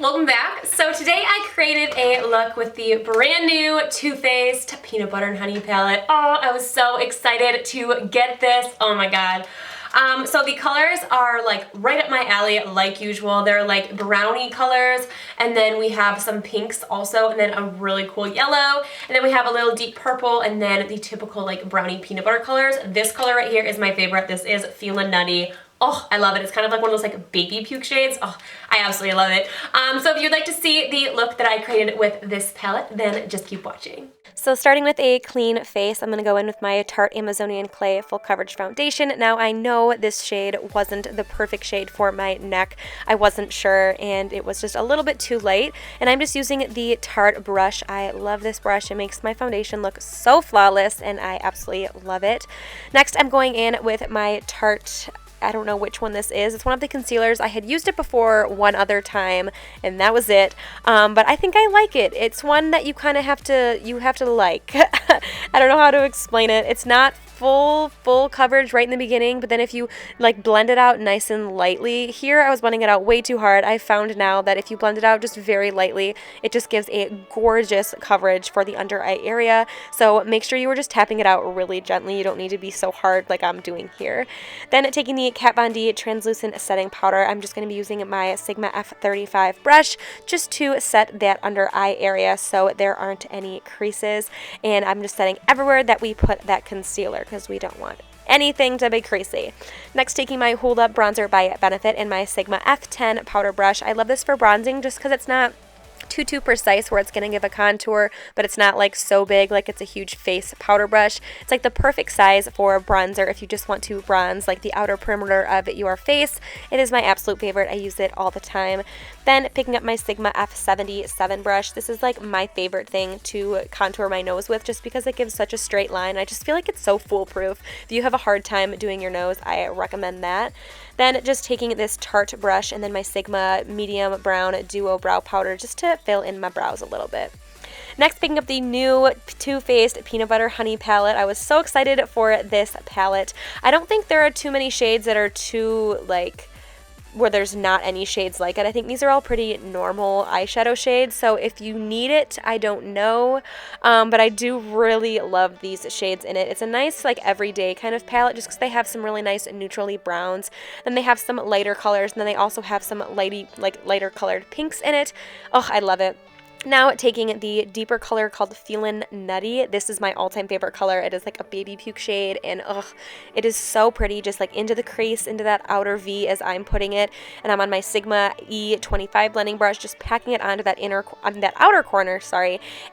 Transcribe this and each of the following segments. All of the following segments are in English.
welcome back. So today I created a look with the brand new Too Faced Peanut Butter and Honey palette. Oh, I was so excited to get this. Oh my god. So the colors are like right up my alley like usual. They're like brownie colors, and then we have some pinks also, and then a really cool yellow, and then we have a little deep purple, and then the typical like brownie peanut butter colors. This color right here is my favorite. This is Feelin' Nutty. Oh, I love it. It's kind of like one of those like baby puke shades. Oh, I absolutely love it. So if you'd like to see the look that I created with this palette, then just keep watching. So starting with a clean face, I'm going to go in with my Tarte Amazonian Clay Full Coverage Foundation. Now I know this shade wasn't the perfect shade for my neck. I wasn't sure, and it was just a little bit too light. And I'm just using the Tarte brush. I love this brush. It makes my foundation look so flawless, and I absolutely love it. Next, I'm going in with my Tarte, I don't know which one this is. It's one of the concealers. I had used it before one other time, and that was it. But I think I like it. It's one that you kind of have to like. I don't know how to explain it. It's not full coverage right in the beginning, but then if you like blend it out nice and lightly, here I was blending it out way too hard. I found now that if you blend it out just very lightly, it just gives a gorgeous coverage for the under eye area. So make sure you are just tapping it out really gently. You don't need to be so hard like I'm doing here. Then taking the Kat Von D translucent setting powder, I'm just going to be using my Sigma F35 brush just to set that under eye area so there aren't any creases, and I'm just setting everywhere that we put that concealer, because we don't want anything to be creasy. Next, taking my Hoola bronzer by Benefit and my Sigma F10 powder brush. I love this for bronzing just because it's not too precise where it's going to give a contour, but it's not like so big like it's a huge face powder brush. It's like the perfect size for bronzer if you just want to bronze like the outer perimeter of your face. It is my absolute favorite. I use it all the time. Then picking up my Sigma F77 brush. This is like my favorite thing to contour my nose with just because it gives such a straight line. I just feel like it's so foolproof. If you have a hard time doing your nose, I recommend that. Then just taking this Tarte brush and then my Sigma medium brown duo brow powder just to fill in my brows a little bit. Next, picking up the new Too Faced Peanut Butter Honey palette. I was so excited for this palette. I don't think there are too many shades that are too like where there's not any shades like it. I think these are all pretty normal eyeshadow shades, so if you need it, I don't know, but I do really love these shades in it. It's a nice like everyday kind of palette just because they have some really nice neutrally browns, then they have some lighter colors, and then they also have some lighter colored pinks in it. Oh, I love it. Now taking the deeper color called Feelin' Nutty. This is my all-time favorite color. It is like a baby puke shade, and it is so pretty, just like into the crease, into that outer V as I'm putting it. And I'm on my Sigma E25 blending brush, just packing it onto that outer corner,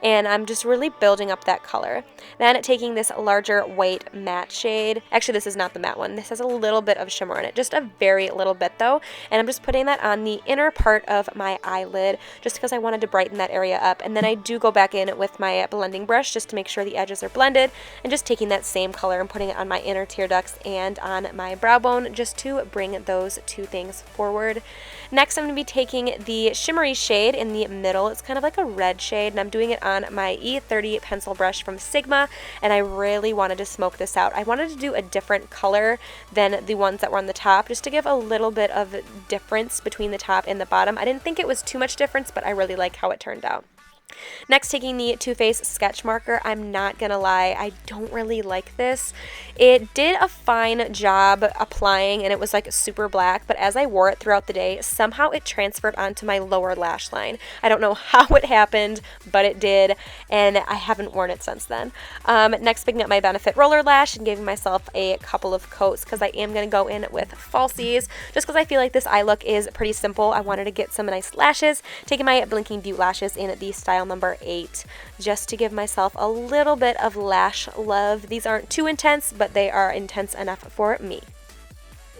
and I'm just really building up that color. Then taking this larger white matte shade. Actually, this is not the matte one. This has a little bit of shimmer in it, just a very little bit though. And I'm just putting that on the inner part of my eyelid just because I wanted to brighten that area up. And then I do go back in with my blending brush just to make sure the edges are blended, and just taking that same color and putting it on my inner tear ducts and on my brow bone just to bring those two things forward. Next, I'm going to be taking the shimmery shade in the middle. It's kind of like a red shade, and I'm doing it on my E30 pencil brush from Sigma, and I really wanted to smoke this out. I wanted to do a different color than the ones that were on the top just to give a little bit of difference between the top and the bottom. I didn't think it was too much difference, but I really like how it turned out. Next, taking the Too Faced sketch marker. I'm not gonna lie, I don't really like this. It did a fine job applying, and it was like super black, but as I wore it throughout the day, somehow it transferred onto my lower lash line. I don't know how it happened, but it did, and I haven't worn it since then. Next, picking up my Benefit roller lash and giving myself a couple of coats because I am gonna go in with falsies just because I feel like this eye look is pretty simple. I wanted to get some nice lashes. Taking my Blinking Beauty lashes in the style number 8 just to give myself a little bit of lash love. These aren't too intense, but they are intense enough for me.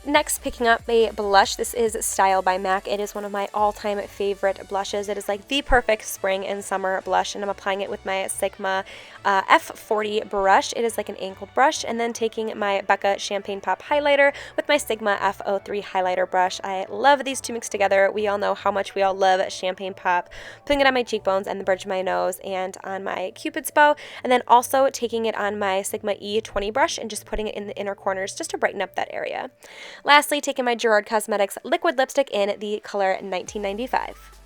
Next, picking up a blush. This is Style by MAC. It is one of my all-time favorite blushes. It is like the perfect spring and summer blush, and I'm applying it with my Sigma F40 brush. It is like an angled brush, and then taking my Becca Champagne Pop highlighter with my Sigma F03 highlighter brush. I love these two mixed together. We all know how much we all love Champagne Pop. Putting it on my cheekbones and the bridge of my nose and on my Cupid's bow, and then also taking it on my Sigma E20 brush and just putting it in the inner corners just to brighten up that area. Lastly, taking my GERARD Cosmetics liquid lipstick in the color 1995.